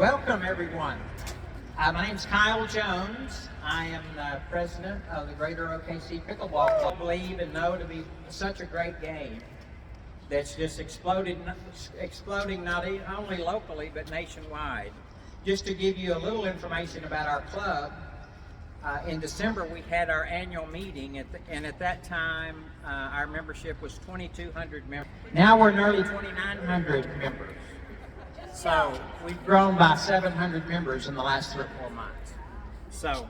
Welcome, everyone. My name's Kyle Jones. I am the president of the Greater OKC Pickleball Club. I believe and know to be such a great game that's just exploding not only locally but nationwide. Just to give you a little information about our club, in December we had our annual meeting, and at that time our membership was 2,200 members. Now we're nearly 2,900 members. So we've grown by 700 members in the last 3 or 4 months. So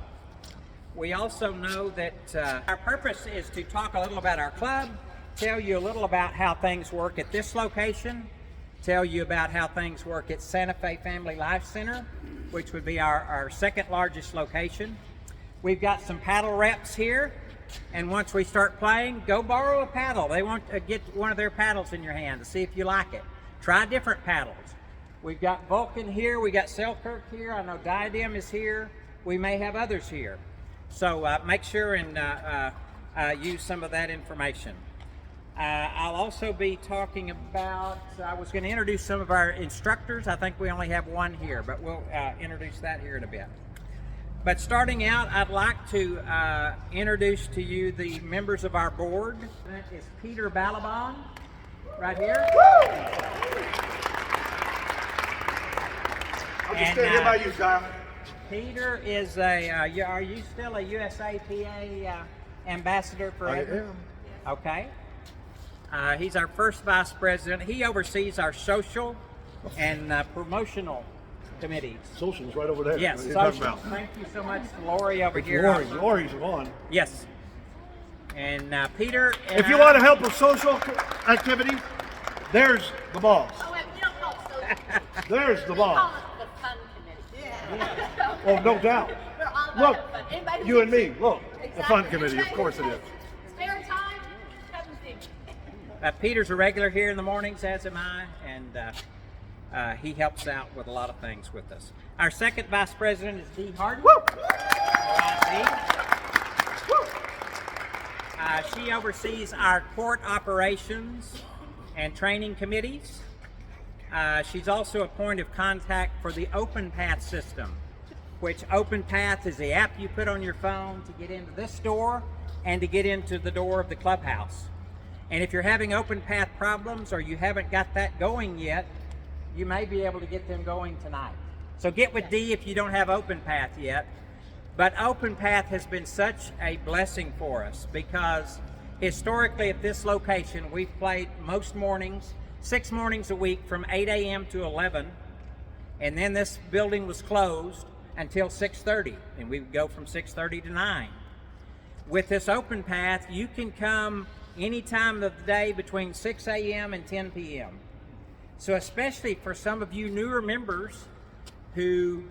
we also know that our purpose is to talk a little about our club, tell you a little about how things work at this location, tell you about how things work at Santa Fe Family Life Center, which would be our second largest location. We've got some paddle reps here, and once we start playing, go borrow a paddle. They want to get one of their paddles in your hand to see if you like it. Try different paddles. We've got Vulcan here, we got Selkirk here, I know Diadem is here, we may have others here. So make sure and use some of that information. I'll also be talking about, I was going to introduce some of our instructors. I think we only have one here, but we'll introduce that here in a bit. But starting out, I'd like to introduce to you the members of our board. That is Peter Balabon, right here. I'll just stand here by you, Kyle. Peter is are you still a USAPA ambassador for Edmond? I am. Okay. He's our first vice president. He oversees our social and promotional committees. Social's right over there. Yes, What social. Thank you so much to Lori over here. Lori's one. Yes. And Peter. And if you want to help with social activity, there's the boss. Oh, wait, we don't call it social. There's the We call boss. it the fun committee. Yeah. Oh, no doubt. We're all about Look, fun. Anybody you and me. who's- Look, the fun Exactly. committee. Of course it is. Spare time, come and see. Peter's a regular here in the mornings, as am I, and he helps out with a lot of things with us. Our second vice president is Dee Harden. Woo! She oversees our court operations and training committees. She's also a point of contact for the Open Path system, which Open Path is the app you put on your phone to get into this door and to get into the door of the clubhouse. And if you're having Open Path problems or you haven't got that going yet, you may be able to get them going tonight. So get with Dee if you don't have Open Path yet. But Open Path has been such a blessing for us because historically at this location we've played most mornings, 6 mornings a week from 8 a.m. to 11, and then this building was closed until 6:30, and we would go from 6:30 to 9. With this Open Path, you can come any time of the day between 6 a.m. and 10 p.m. So especially for some of you newer members who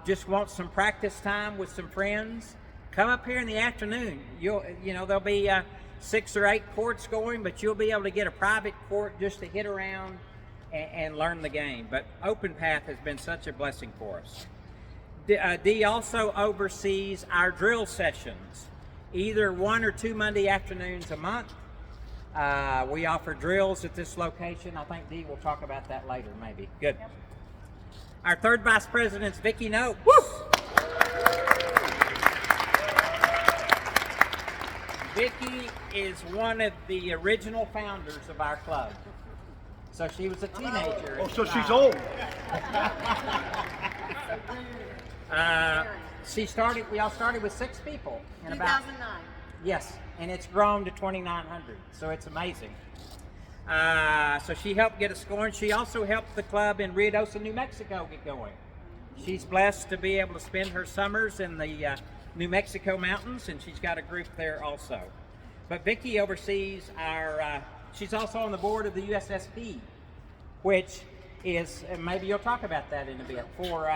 just want some practice time with some friends, come up here in the afternoon. There'll be 6 or 8 courts going, but you'll be able to get a private court just to hit around and learn the game. But Open Path has been such a blessing for us. Dee also oversees our drill sessions, either 1 or 2 Monday afternoons a month. We offer drills at this location. I think Dee will talk about that later, maybe. Good. Yep. Our third vice president is Vicki Noakes. Vicki is one of the original founders of our club. So she was a teenager. Oh, so she's old. We all started with 6 people. In 2009. Yes, and it's grown to 2,900, so it's amazing. So she helped get us going. She also helped the club in Ruidoso, New Mexico get going. She's blessed to be able to spend her summers in the New Mexico mountains, and she's got a group there also. But Vicki oversees she's also on the board of the USSP, which is, maybe you'll talk about that in a bit, for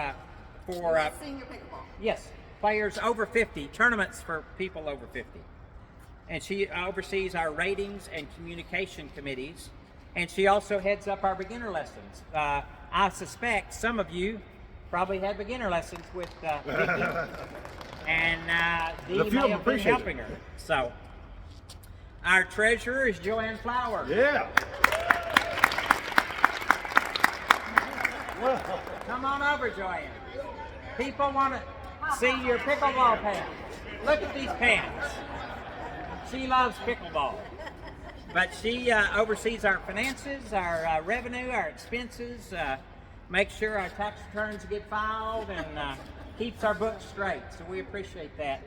Senior pickleball. yes, players over 50, tournaments for people over 50. And she oversees our ratings and communication committees, and she also heads up our beginner lessons. I suspect some of you probably had beginner lessons with Vicki, and Dee may have been helping her. So, our treasurer is Joanne Flower. Yeah. Come on over, Joanne. People want to see your pickleball pants. Look at these pants. She loves pickleball. But she oversees our finances, our revenue, our expenses, makes sure our tax returns get filed, and keeps our books straight. So we appreciate that,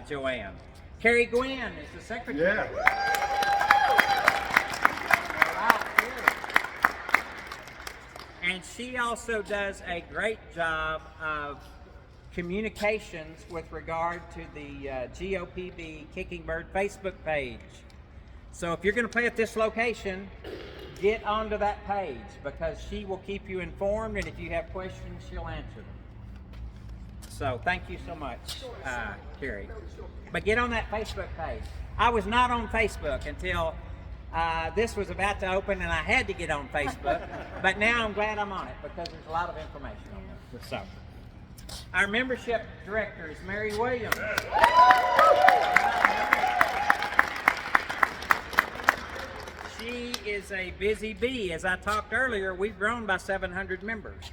Joanne. Carrie Gwynn is the secretary. Yeah. And she also does a great job of communications with regard to the GOPB Kicking Bird Facebook page. So if you're going to play at this location, get onto that page, because she will keep you informed, and if you have questions, she'll answer them. So thank you so much, Carrie. But get on that Facebook page. I was not on Facebook until this was about to open, and I had to get on Facebook. But now I'm glad I'm on it, because there's a lot of information on there. So, our membership director is Mary Williams. She is a busy bee. As I talked earlier, we've grown by 700 members.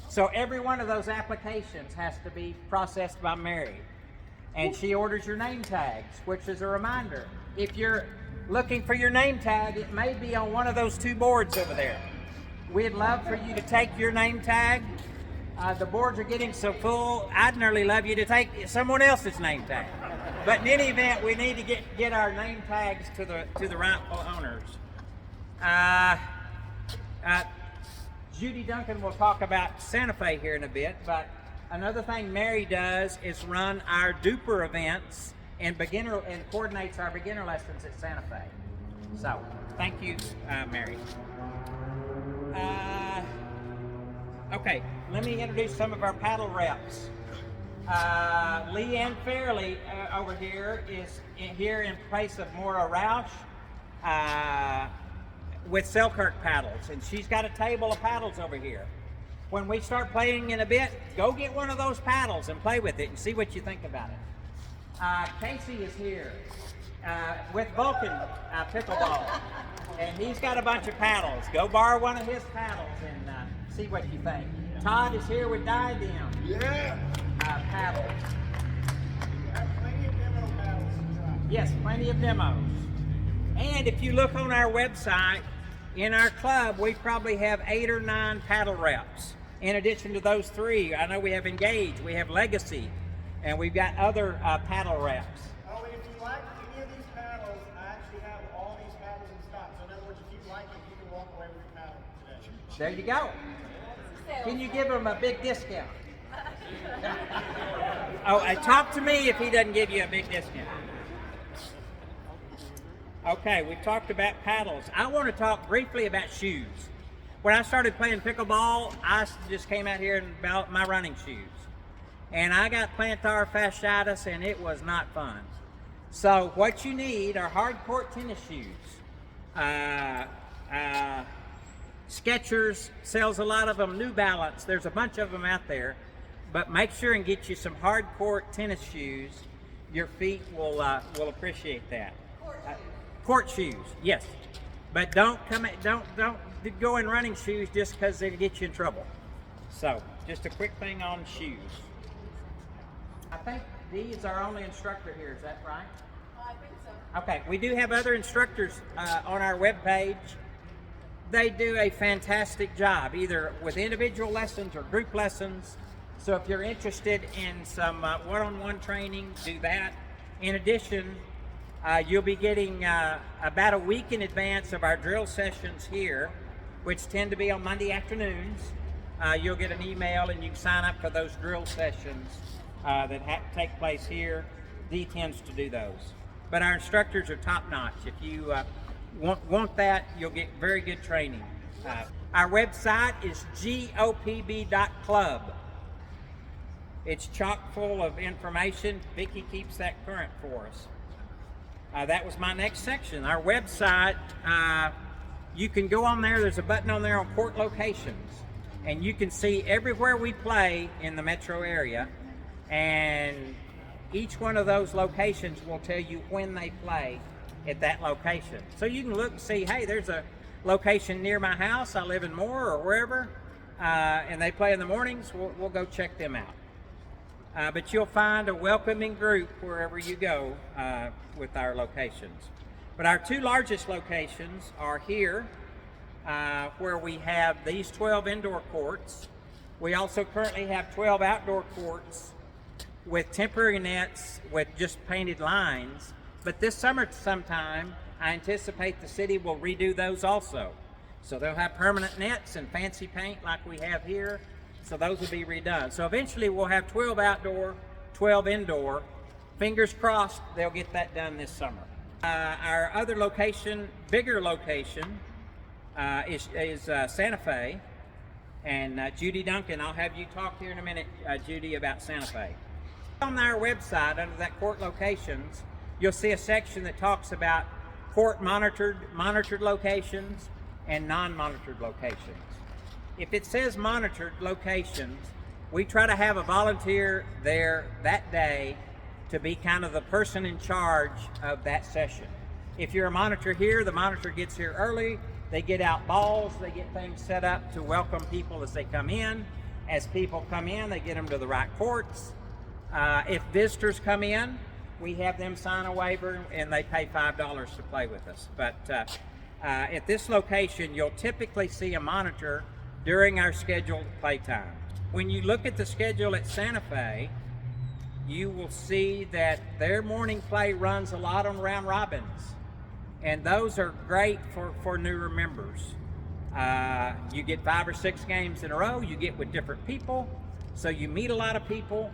So every one of those applications has to be processed by Mary. And she orders your name tags, which is a reminder. If you're looking for your name tag, it may be on one of those two boards over there. We'd love for you to take your name tag. The boards are getting so full, I'd nearly love you to take someone else's name tag. But in any event, we need to get our name tags to the rightful owners. Judy Duncan will talk about Santa Fe here in a bit, but another thing Mary does is run our duper events and coordinates our beginner lessons at Santa Fe. So, thank you, Mary. Okay, let me introduce some of our paddle reps. Leanne Fairley over here is here in place of Maura Roush with Selkirk paddles, and she's got a table of paddles over here. When we start playing in a bit, go get one of those paddles and play with it and see what you think about it. Casey is here with Vulcan pickleball, and he's got a bunch of paddles. Go borrow one of his paddles and see what you think. Todd is here with Diadem paddles. Plenty of demo paddles to try. Yes, plenty of demos. And if you look on our website, in our club, we probably have 8 or 9 paddle reps. In addition to those 3, I know we have Engage, we have Legacy, and we've got other paddle reps. Oh, and if you like any of these paddles, I actually have all these paddles in stock. So in other words, if you like it, you can walk away with your paddle today. There you go. Can you give him a big discount? Talk to me if he doesn't give you a big discount. Okay, we've talked about paddles. I want to talk briefly about shoes. When I started playing pickleball, I just came out here and bought my running shoes. And I got plantar fasciitis, and it was not fun. So what you need are hard court tennis shoes. Skechers sells a lot of them, New Balance, there's a bunch of them out there. But make sure and get you some hard court tennis shoes. Your feet will appreciate that. Court shoes, yes. But don't go in running shoes just because they'll get you in trouble. So, just a quick thing on shoes. I think Dee is our only instructor here, is that right? I think so. Okay, we do have other instructors on our webpage. They do a fantastic job, either with individual lessons or group lessons. So if you're interested in some one-on-one training, do that. In addition, you'll be getting about a week in advance of our drill sessions here, which tend to be on Monday afternoons. You'll get an email and you can sign up for those drill sessions that take place here. Dee tends to do those. But our instructors are top-notch. If you want that, you'll get very good training. Our website is gopb.club. It's chock full of information. Vicki keeps that current for us. That was my next section. Our website, you can go on there. There's a button on there on court locations. And you can see everywhere we play in the metro area. And each one of those locations will tell you when they play at that location. So you can look and see, hey, there's a location near my house. I live in Moore or wherever. and they play in the mornings, we'll go check them out. But you'll find a welcoming group wherever you go with our locations. But our two largest locations are here, where we have these 12 indoor courts. We also currently have 12 outdoor courts with temporary nets with just painted lines. But this summer sometime, I anticipate the city will redo those also. So they'll have permanent nets and fancy paint like we have here. So those will be redone. So eventually we'll have 12 outdoor, 12 indoor. Fingers crossed they'll get that done this summer. Our other location, bigger location, is Santa Fe. And Judy Duncan, I'll have you talk here in a minute, Judy, about Santa Fe. On our website, under that court locations, you'll see a section that talks about court monitored locations and non-monitored locations. If it says monitored locations, we try to have a volunteer there that day to be kind of the person in charge of that session. If you're a monitor here, the monitor gets here early, they get out balls, they get things set up to welcome people as they come in. As people come in, they get them to the right courts. If visitors come in, we have them sign a waiver and they pay $5 to play with us. But at this location, you'll typically see a monitor during our scheduled playtime. When you look at the schedule at Santa Fe, you will see that their morning play runs a lot on round robins. And those are great for newer members. You get 5 or 6 games in a row, you get with different people, so you meet a lot of people.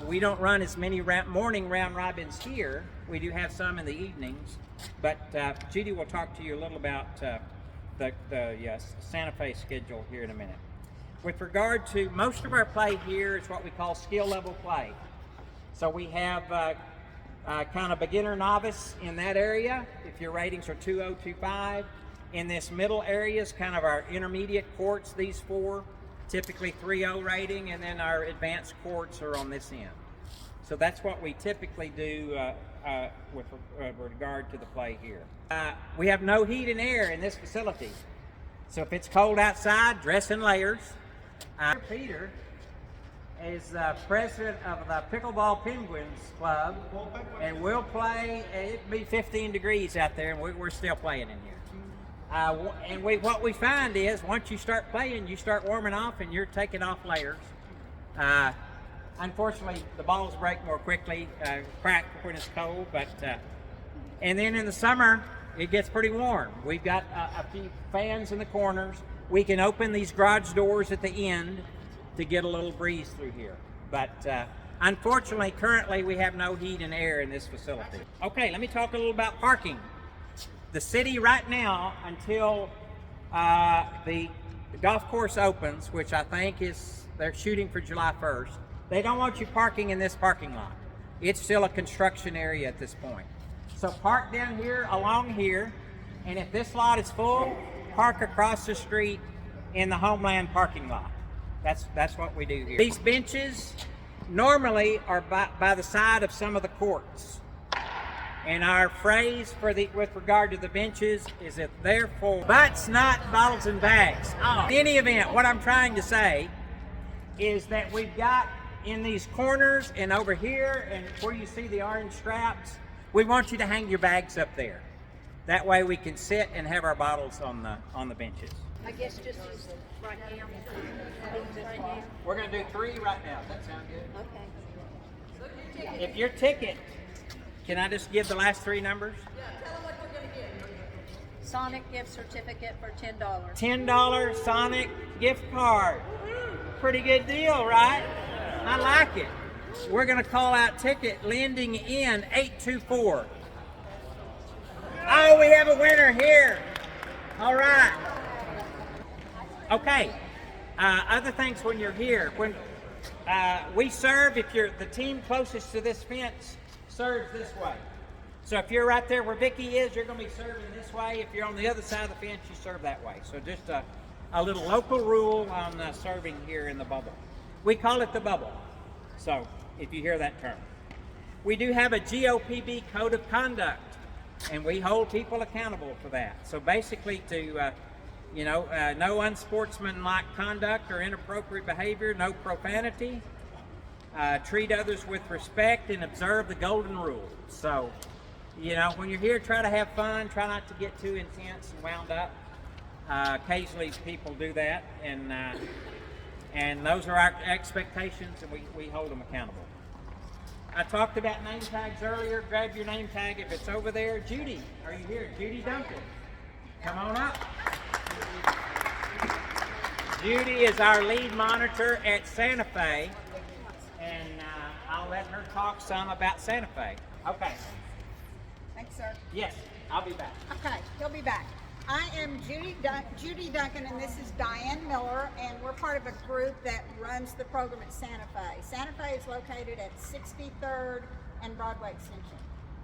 We don't run as many morning round robins here. We do have some in the evenings, but Judy will talk to you a little about the Santa Fe schedule here in a minute. With regard to most of our play here is what we call skill level play. So we have kind of beginner novice in that area, if your ratings are 2.0, 2.5. In this middle area is kind of our intermediate courts, these 4, typically 3.0 rating, and then our advanced courts are on this end. So that's what we typically do with regard to the play here. We have no heat and air in this facility. So if it's cold outside, dress in layers. Peter is president of the Pickleball Penguins Club, and we'll play, it'll be 15 degrees out there, and we're still playing in here. And what we find is, once you start playing, you start warming off and you're taking off layers. Unfortunately, the balls break more quickly, crack when it's cold, but and then in the summer, it gets pretty warm. We've got a few fans in the corners. We can open these garage doors at the end to get a little breeze through here. But unfortunately, currently, we have no heat and air in this facility. Okay, let me talk a little about parking. The city right now, until the golf course opens, which I think they're shooting for July 1st, they don't want you parking in this parking lot. It's still a construction area at this point. So park down here, along here, and if this lot is full, park across the street in the Homeland parking lot. That's what we do here. These benches normally are by the side of some of the courts. And our phrase with regard to the benches is that they're for butts, not bottles and bags. In any event, what I'm trying to say is that we've got in these corners and over here and where you see the orange straps, we want you to hang your bags up there. That way we can sit and have our bottles on the benches. I guess just use right now. Right now. We're going to do 3 right now. Does that sound good? Okay. If your ticket, can I just give the last 3 numbers? Yeah, tell them what we're going to get. Sonic gift certificate for $10. $10 Sonic gift card. Pretty good deal, right? I like it. We're going to call out ticket ending in 824. Oh, we have a winner here. All right. Okay. Other things when you're here. When we serve, if you're the team closest to this fence, serves this way. So if you're right there where Vicky is, you're going to be serving this way. If you're on the other side of the fence, you serve that way. So just a little local rule on serving here in the bubble. We call it the bubble. So if you hear that term. We do have a GOPB code of conduct, and we hold people accountable for that. So basically to No unsportsmanlike conduct or inappropriate behavior, no profanity. Treat others with respect and observe the golden rule. So, when you're here, try to have fun. Try not to get too intense and wound up. Occasionally, people do that, and those are our expectations, and we hold them accountable. I talked about name tags earlier. Grab your name tag if it's over there. Judy, are you here? Judy Duncan, come on up. Judy is our lead monitor at Santa Fe, and I'll let her talk some about Santa Fe. Okay. Thanks, sir. Yes, I'll be back. Okay, he'll be back. I am Judy Duncan, and this is Diane Miller, and we're part of a group that runs the program at Santa Fe. Santa Fe is located at 63rd and Broadway Extension,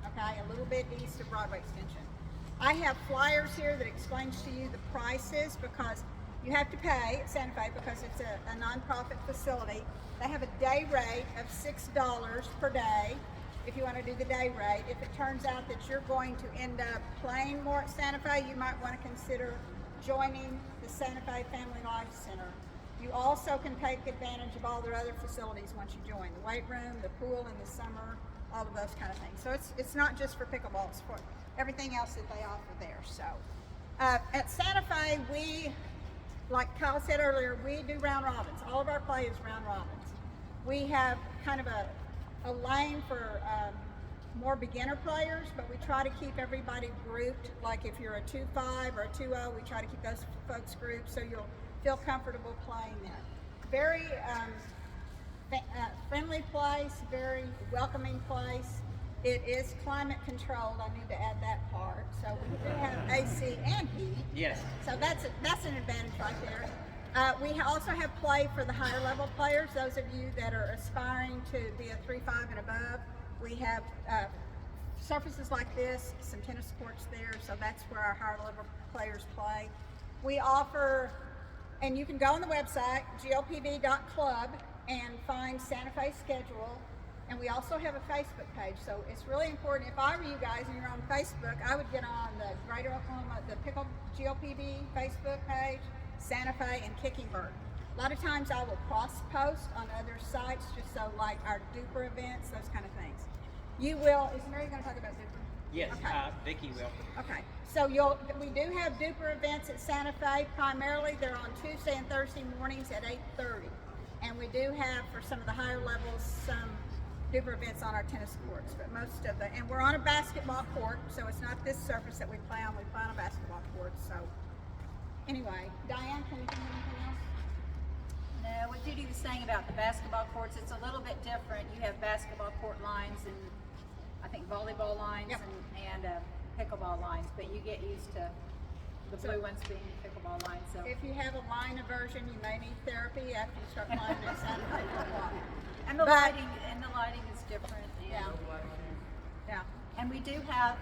okay, a little bit east of Broadway Extension. I have flyers here that explains to you the prices, because you have to pay at Santa Fe because it's a nonprofit facility. They have a day rate of $6 per day. If you want to do the day rate. If it turns out that you're going to end up playing more at Santa Fe, you might want to consider joining the Santa Fe Family Life Center. You also can take advantage of all their other facilities once you join. The weight room, the pool in the summer, all of those kind of things. So it's not just for pickleball, it's for everything else that they offer there. So at Santa Fe, we, like Kyle said earlier, we do round robins. All of our play is round robins. We have kind of a lane for more beginner players, but we try to keep everybody grouped. Like if you're a 2-5 or a 2-0, we try to keep those folks grouped so you'll feel comfortable playing there. Very friendly place, very welcoming place. It is climate controlled. I need to add that part. So we do have AC and heat. Yes. So that's an advantage right there. We also have play for the higher level players, those of you that are aspiring to be a 3-5 and above. We have surfaces like this, some tennis courts there, so that's where our higher level players play. We offer, and you can go on the website, glpb.club, and find Santa Fe schedule. And we also have a Facebook page, so it's really important. If I were you guys and you're on Facebook, I would get on the Greater Oklahoma, the Pickle GLPB Facebook page, Santa Fe, and Kickingbird. A lot of times I will cross-post on other sites, just so like our Duper events, those kind of things. You will, is Mary going to talk about Duper? Yes, okay. Vicki will. Okay, so we do have Duper events at Santa Fe. Primarily they're on Tuesday and Thursday mornings at 8:30. And we do have, for some of the higher levels, some Duper events on our tennis courts, but most of and we're on a basketball court, so it's not this surface that we play on a basketball court. So anyway, Diane, can you think of anything else? No, what Judy was saying about the basketball courts, it's a little bit different. You have basketball court lines and I think volleyball lines. Yep. and pickleball lines, but you get used to the blue ones being pickleball lines. So If you have a line aversion, you may need therapy after you start playing at Santa Fe football. and the But- lighting is different. And, Yeah. and we do have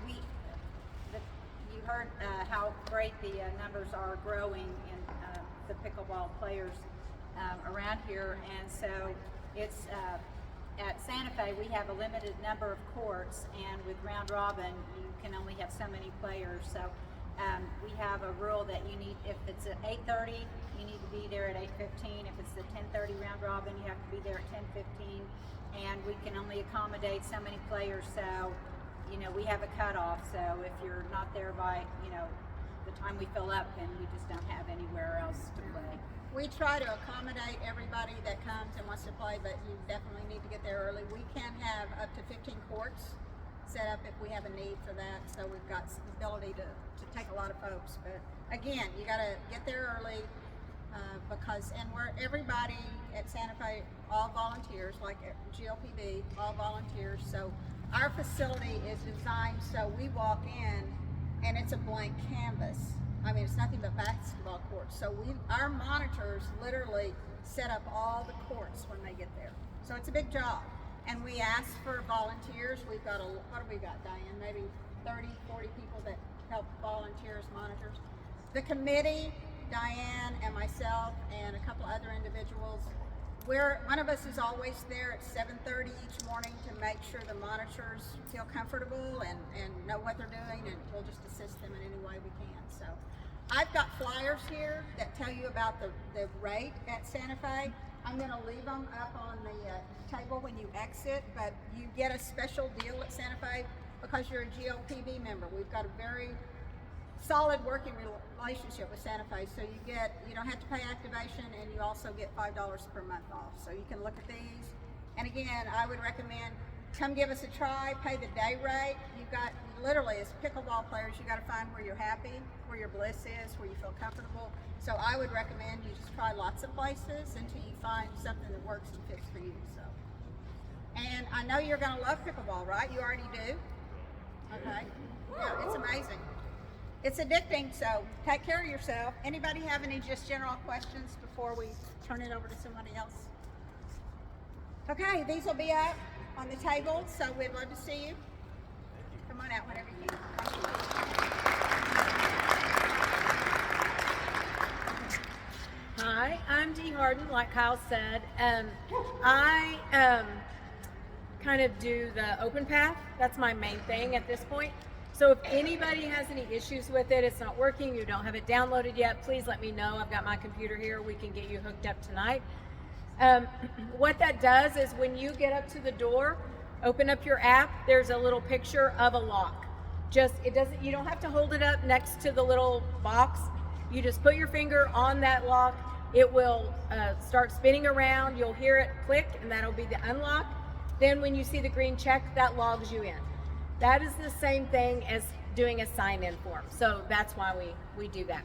you heard how great the numbers are growing in the pickleball players around here, and so it's at Santa Fe we have a limited number of courts, and with round robin you can only have so many players. So we have a rule that you need, if it's at 8:30, you need to be there at 8:15. If it's the 10:30 round robin, you have to be there at 10:15, and we can only accommodate so many players. So we have a cutoff, so if you're not there by, the time we fill up, then we just don't have anywhere else to play. We try to accommodate everybody that comes and wants to play, but you definitely need to get there early. We can have up to 15 courts set up if we have a need for that, so we've got the ability to take a lot of folks. But again, you got to get there early everybody at Santa Fe, all volunteers, like at GLPB, all volunteers. So our facility is designed so we walk in and it's a blank canvas. I mean, it's nothing but basketball courts. So our monitors literally set up all the courts when they get there. So it's a big job. And we ask for volunteers. We've got what have we got, Diane? Maybe 30, 40 people that help volunteer as monitors. The committee, Diane and myself and a couple other individuals, one of us is always there at 7:30 each morning to make sure the monitors feel comfortable and know what they're doing, and we'll just assist them in any way we can. So I've got flyers here that tell you about the rate at Santa Fe. I'm going to leave them up on the table when you exit, but you get a special deal at Santa Fe because you're a GOPB member. We've got a very solid working relationship with Santa Fe, so you don't have to pay activation, and you also get $5 per month off. So you can look at these. And again, I would recommend come give us a try, pay the day rate. Literally, as pickleball players, you got to find where you're happy, where your bliss is, where you feel comfortable. So I would recommend you just try lots of places until you find something that works and fits for you. So, and I know you're going to love pickleball, right? You already do. Okay. Yeah, it's amazing. It's addicting. So take care of yourself. Anybody have any just general questions before we turn it over to somebody else? Okay, these will be up on the table, so we'd love to see you. Come on out whenever you Hi, I'm Dee Harden, like Kyle said. I kind of do the open path. That's my main thing at this point. So if anybody has any issues with it, it's not working, you don't have it downloaded yet, please let me know. I've got my computer here. We can get you hooked up tonight. What that does is when you get up to the door, open up your app, there's a little picture of a lock. You don't have to hold it up next to the little box. You just put your finger on that lock. It will start spinning around. You'll hear it click, and that'll be the unlock. Then when you see the green check, that logs you in. That is the same thing as doing a sign-in form. So that's why we do that.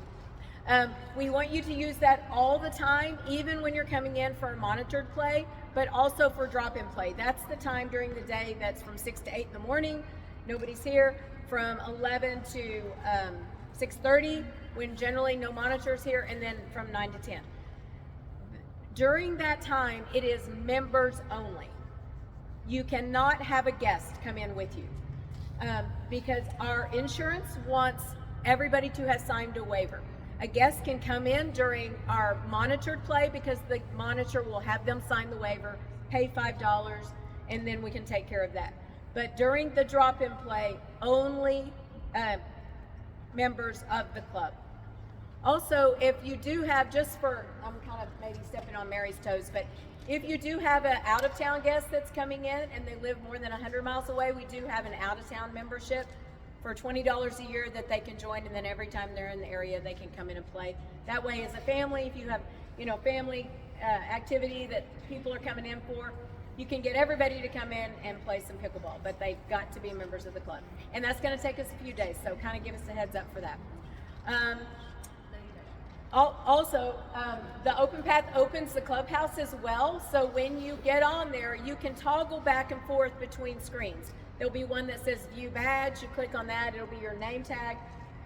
We want you to use that all the time, even when you're coming in for a monitored play, but also for drop-in play. That's the time during the day that's from 6 to 8 in the morning. Nobody's here. From 11 to 6:30, when generally no monitors here, and then from 9 to 10. During that time, it is members only. You cannot have a guest come in with you because our insurance wants everybody to have signed a waiver. A guest can come in during our monitored play because the monitor will have them sign the waiver, pay $5, and then we can take care of that. But during the drop-in play, only members of the club. Also, if you do have, I'm kind of maybe stepping on Mary's toes, but if you do have an out-of-town guest that's coming in and they live more than 100 miles away, we do have an out-of-town membership for $20 a year that they can join, and then every time they're in the area, they can come in and play. That way, as a family, if you have, family activity that people are coming in for, you can get everybody to come in and play some pickleball, but they've got to be members of the club. And that's going to take us a few days, so kind of give us a heads up for that. Also, the Open Path opens the clubhouse as well, so when you get on there, you can toggle back and forth between screens. There'll be one that says View Badge. You click on that, it'll be your name tag.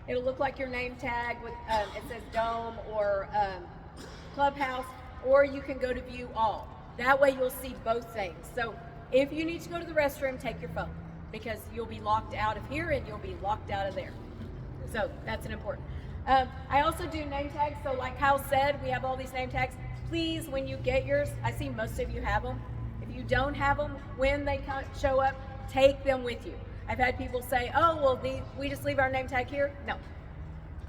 It'll look like your name tag with it says Dome or Clubhouse, or you can go to View All. That way you'll see both things. So if you need to go to the restroom, take your phone, because you'll be locked out of here and you'll be locked out of there. So that's an important. I also do name tags. So like Kyle said, we have all these name tags. Please, when you get yours, I see most of you have them. If you don't have them, when they show up, take them with you. I've had people say, oh, well, we just leave our name tag here. No,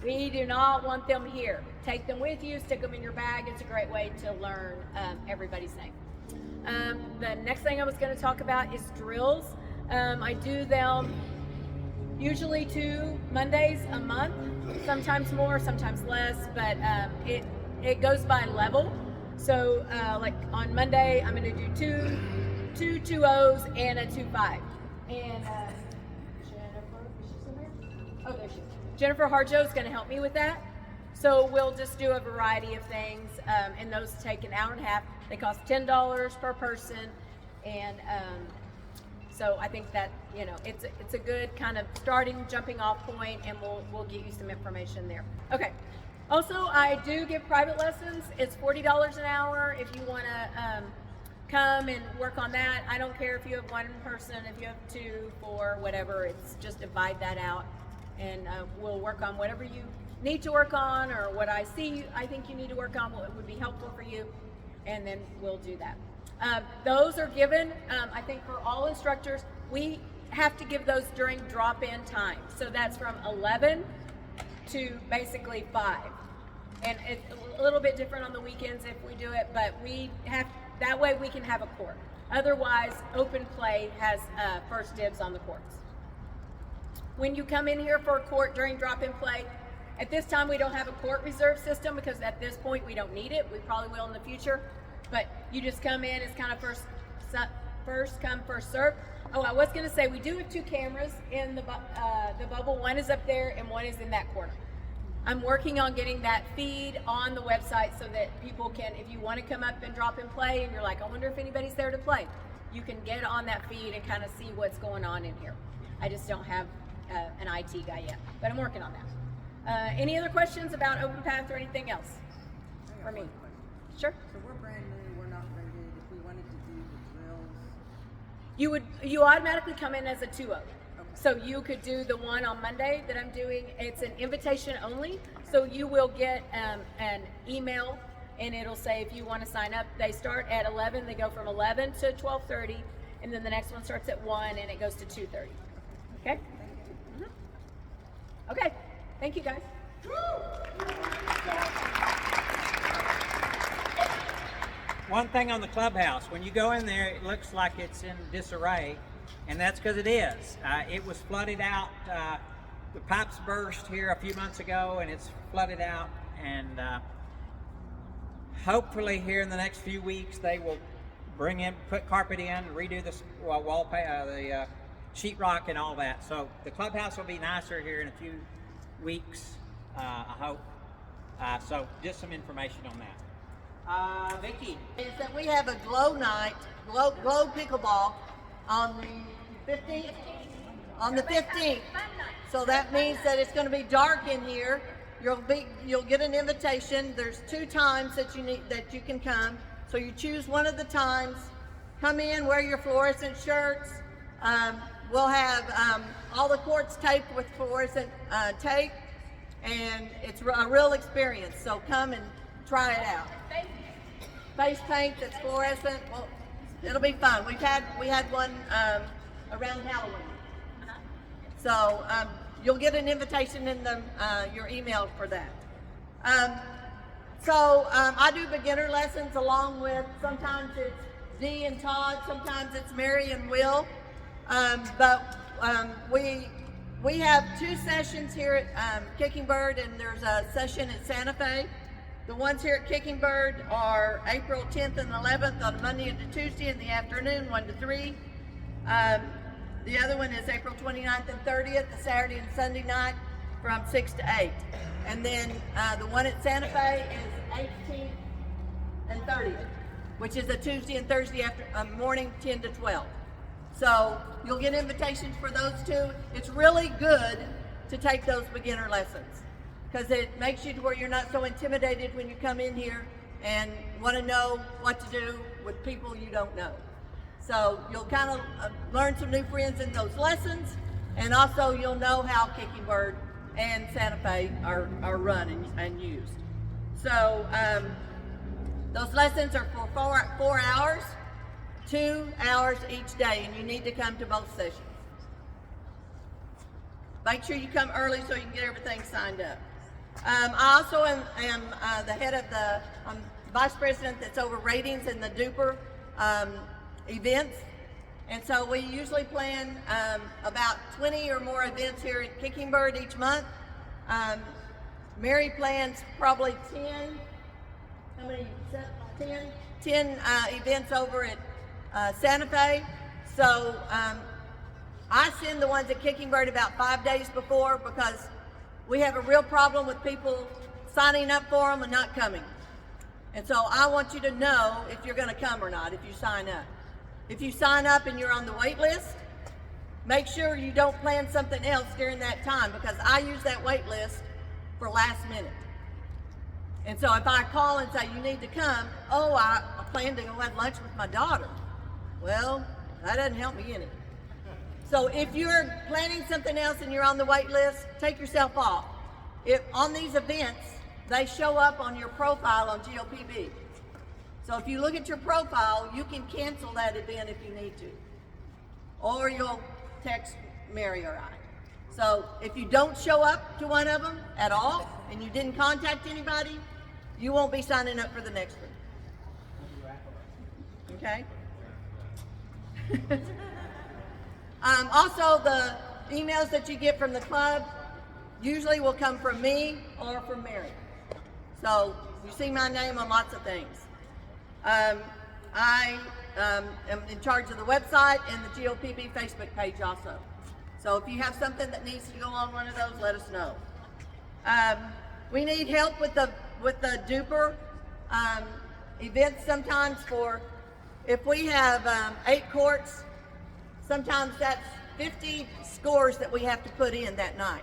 we do not want them here. Take them with you, stick them in your bag. It's a great way to learn everybody's name. The next thing I was going to talk about is drills. I do them usually 2 Mondays a month, sometimes more, sometimes less, but it goes by level. So like on Monday, I'm going to do two 2-0s and a 2-5. And Jennifer, is she still there? Oh, there she is. Jennifer Harjo is going to help me with that. So we'll just do a variety of things, and those take an hour and a half. They cost $10 per person, and so I think that it's a good kind of jumping off point, and we'll give you some information there. Okay. Also, I do give private lessons. It's $40 an hour if you want to come and work on that. I don't care if you have one person, if you have 2, 4, whatever. It's just divide that out, and we'll work on whatever you need to work on, or what I think you need to work on, what would be helpful for you, and then we'll do that. Those are given, I think, for all instructors. We have to give those during drop-in time. So that's from 11 to basically 5. And it's a little bit different on the weekends if we do it, but that way we can have a court. Otherwise, open play has first dibs on the courts. When you come in here for a court during drop-in play, at this time we don't have a court reserve system because at this point we don't need it. We probably will in the future, but you just come in, it's kind of first come, first serve. Oh, I was going to say we do have 2 cameras in the bubble. One is up there and one is in that corner. I'm working on getting that feed on the website so that people can, if you want to come up and drop and play and you're like, I wonder if anybody's there to play, you can get on that feed and kind of see what's going on in here. I just don't have an IT guy yet, but I'm working on that. Any other questions about Open Path or anything else for me? Sure. So we're brand new, we're not rated. If we wanted to do the drills, you automatically come in as a 2-0. So you could do the one on Monday that I'm doing. It's an invitation only. So you will get an email and it'll say if you want to sign up. They start at 11. They go from 11 to 12:30, and then the next one starts at 1 and it goes to 2:30. Okay? Mm-hmm. Okay. Thank you, guys. One thing on the clubhouse, when you go in there, it looks like it's in disarray, and that's because it is. It was flooded out. The pipes burst here a few months ago, and it's flooded out. And hopefully, here in the next few weeks, they will put carpet in, redo the wall, the sheetrock, and all that. So the clubhouse will be nicer here in a few weeks, I hope. So just some information on that. Vicky. Is that we have a glow night, glow pickleball on the 15th. On the 15th. So that means that it's going to be dark in here. You'll get an invitation. There's 2 times that you can come. So you choose one of the times. Come in, wear your fluorescent shirts. We'll have all the courts taped with fluorescent tape, and it's a real experience. So come and try it out. Face paint that's fluorescent. Well, it'll be fun. We had one around Halloween. So you'll get an invitation in your email for that. I do beginner lessons along with, sometimes it's Dee and Todd, sometimes it's Mary and Will. We have 2 sessions here at Kicking Bird, and there's a session at Santa Fe. The ones here at Kicking Bird are April 10th and 11th on Monday and Tuesday in the afternoon, 1 to 3. The other one is April 29th and 30th, the Saturday and Sunday night from 6 to 8. And then the one at Santa Fe is 18th and 30th, which is a Tuesday and Thursday morning, 10 to 12. So you'll get invitations for those 2. It's really good to take those beginner lessons because it makes you to where you're not so intimidated when you come in here and want to know what to do with people you don't know. So you'll kind of learn some new friends in those lessons, and also you'll know how Kicking Bird and Santa Fe are run and used. So those lessons are for 4 hours, 2 hours each day, and you need to come to both sessions. Make sure you come early so you can get everything signed up. I also am the head of I'm vice president that's over ratings in the Duper events. And so we usually plan about 20 or more events here at Kicking Bird each month. Mary plans probably 10, how many, 10 events over at Santa Fe. So I send the ones at Kicking Bird about 5 days before because we have a real problem with people signing up for them and not coming. And so I want you to know if you're going to come or not if you sign up. If you sign up and you're on the wait list, make sure you don't plan something else during that time because I use that wait list for last minute. And so if I call and say you need to come, I plan to go have lunch with my daughter. Well, that doesn't help me any. So if you're planning something else and you're on the wait list, take yourself off. If on these events, they show up on your profile on GOPB. So if you look at your profile, you can cancel that event if you need to. Or you'll text Mary or I. So if you don't show up to one of them at all and you didn't contact anybody, you won't be signing up for the next one. Okay? Also, the emails that you get from the club usually will come from me or from Mary. So you see my name on lots of things. I am in charge of the website and the GOPB Facebook page also. So if you have something that needs to go on one of those, let us know. We need help with the duper events sometimes. For if we have 8 courts, sometimes that's 50 scores that we have to put in that night.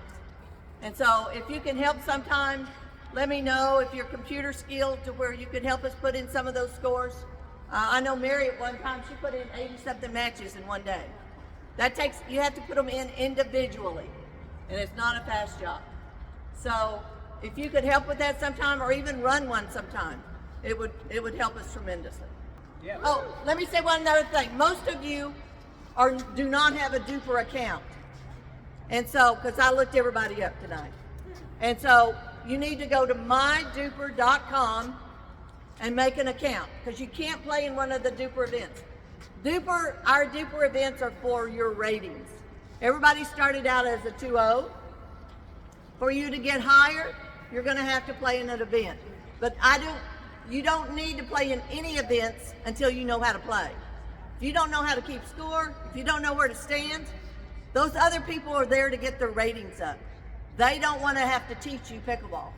And so if you can help sometime, let me know if you're computer skilled to where you can help us put in some of those scores. I know Mary at one time, she put in 80-something matches in one day. That takes, you have to put them in individually, and it's not a fast job. So if you could help with that sometime, or even run one sometime, it would help us tremendously. Yeah. Oh, let me say one other thing. Most of you do not have a duper account. And so, because I looked everybody up tonight. And so you need to go to myduper.com and make an account, because you can't play in one of the duper events. Our duper events are for your ratings. Everybody started out as a 2-0. For you to get higher, you're going to have to play in an event. But you don't need to play in any events until you know how to play. If you don't know how to keep score, if you don't know where to stand, those other people are there to get their ratings up. They don't want to have to teach you pickleball.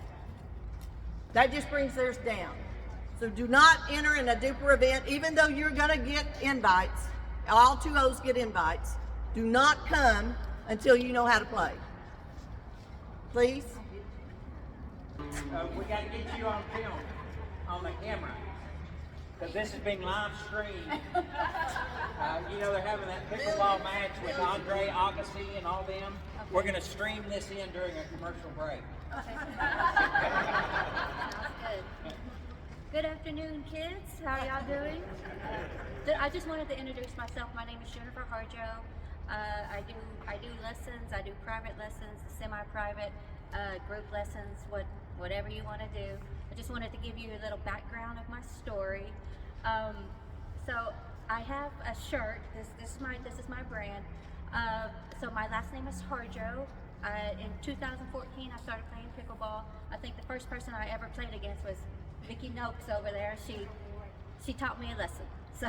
That just brings theirs down. So do not enter in a duper event, even though you're going to get invites. All 2-0s get invites. Do not come until you know how to play. Please? We got to get you on film, on the camera, because this is being live streamed. You know, they're having that pickleball match with Greater OKC and all them. We're going to stream this in during a commercial break. Good. Good afternoon, kids. How are y'all doing? I just wanted to introduce myself. My name is Jennifer Harjo. I do lessons. I do private lessons, semi-private, group lessons, whatever you want to do. I just wanted to give you a little background of my story. So I have a shirt. This is my brand. So my last name is Harjo. In 2014, I started playing pickleball. I think the first person I ever played against was Vicki Noakes over there. She taught me a lesson. So,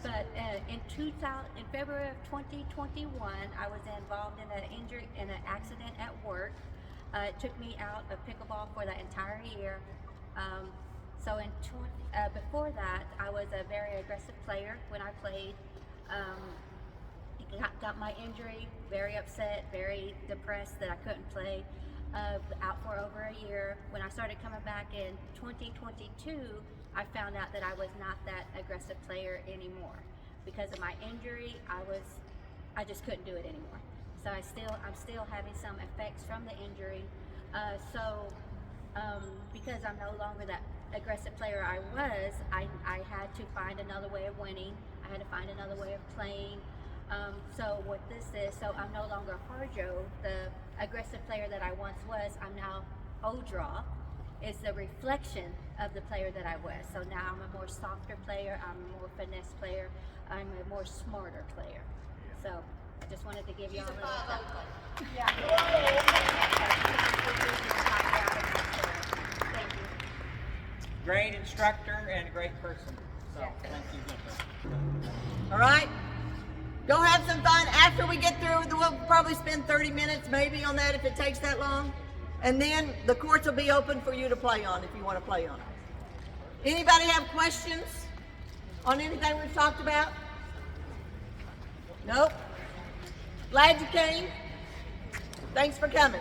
but in February of 2021, I was involved in an accident at work. It took me out of pickleball for that entire year. So before that, I was a very aggressive player when I played. Got my injury, very upset, very depressed that I couldn't play. Out for over a year. When I started coming back in 2022, I found out that I was not that aggressive player anymore. Because of my injury, I just couldn't do it anymore. So I'm still having some effects from the injury. Because I'm no longer that aggressive player I was, I had to find another way of winning. I had to find another way of playing. So what this is, so I'm no longer Harjo, the aggressive player that I once was. I'm now Odraw. It's the reflection of the player that I was. So now I'm a more softer player, I'm a more finesse player, I'm a more smarter player. So I just wanted to give you all a little Yeah. Thank you. Great instructor and a great person. So thank you, Jennifer. All right? Go have some fun. After we get through, we'll probably spend 30 minutes maybe on that if it takes that long. And then the courts will be open for you to play on if you want to play on it. Anybody have questions on anything we've talked about? Nope. Glad you came. Thanks for coming.